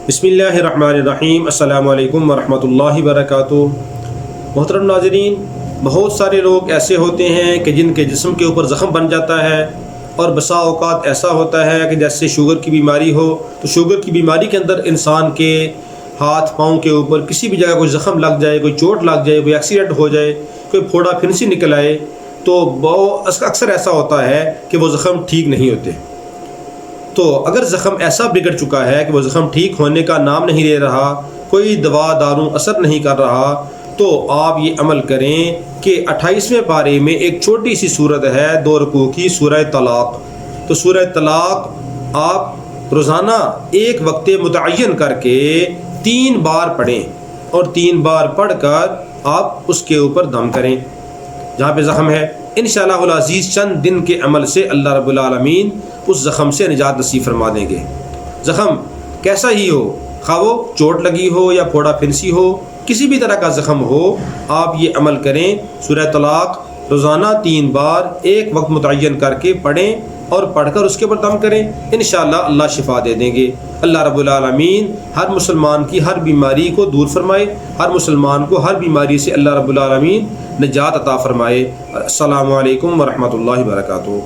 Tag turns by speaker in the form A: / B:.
A: بسم اللہ الرحمن الرحیم، السلام علیکم ورحمۃ اللہ وبرکاتہ۔ محترم ناظرین، بہت سارے لوگ ایسے ہوتے ہیں کہ جن کے جسم کے اوپر زخم بن جاتا ہے، اور بسا اوقات ایسا ہوتا ہے کہ جیسے شوگر کی بیماری ہو تو شوگر کی بیماری کے اندر انسان کے ہاتھ پاؤں کے اوپر کسی بھی جگہ کوئی زخم لگ جائے، کوئی چوٹ لگ جائے، کوئی ایکسیڈنٹ ہو جائے، کوئی پھوڑا پھنسی نکل آئے تو اکثر ایسا ہوتا ہے کہ وہ زخم ٹھیک نہیں ہوتے۔ تو اگر زخم ایسا بگڑ چکا ہے کہ وہ زخم ٹھیک ہونے کا نام نہیں لے رہا، کوئی دوا دارو اثر نہیں کر رہا، تو آپ یہ عمل کریں کہ 28ویں پارے میں ایک چھوٹی سی سورت ہے 2 رکوع کی، سورہ طلاق۔ تو سورہ طلاق آپ روزانہ ایک وقت متعین کر کے 3 بار پڑھیں، اور 3 بار پڑھ کر آپ اس کے اوپر دم کریں جہاں پہ زخم ہے۔ انشاءاللہ العزیز چند دن کے عمل سے اللہ رب العالمین اس زخم سے نجات نصیب فرما دیں گے۔ زخم کیسا ہی ہو، خواہ وہ چوٹ لگی ہو یا پھوڑا پھنسی ہو، کسی بھی طرح کا زخم ہو، آپ یہ عمل کریں، سورہ طلاق روزانہ 3 بار ایک وقت متعین کر کے پڑھیں، اور پڑھ کر اس کے اوپر دم کریں، انشاءاللہ اللہ شفا دے دیں گے۔ اللہ رب العالمین ہر مسلمان کی ہر بیماری کو دور فرمائے، ہر مسلمان کو ہر بیماری سے اللہ رب العالمین نجات عطا فرمائے۔ السلام علیکم ورحمۃ اللہ وبرکاتہ۔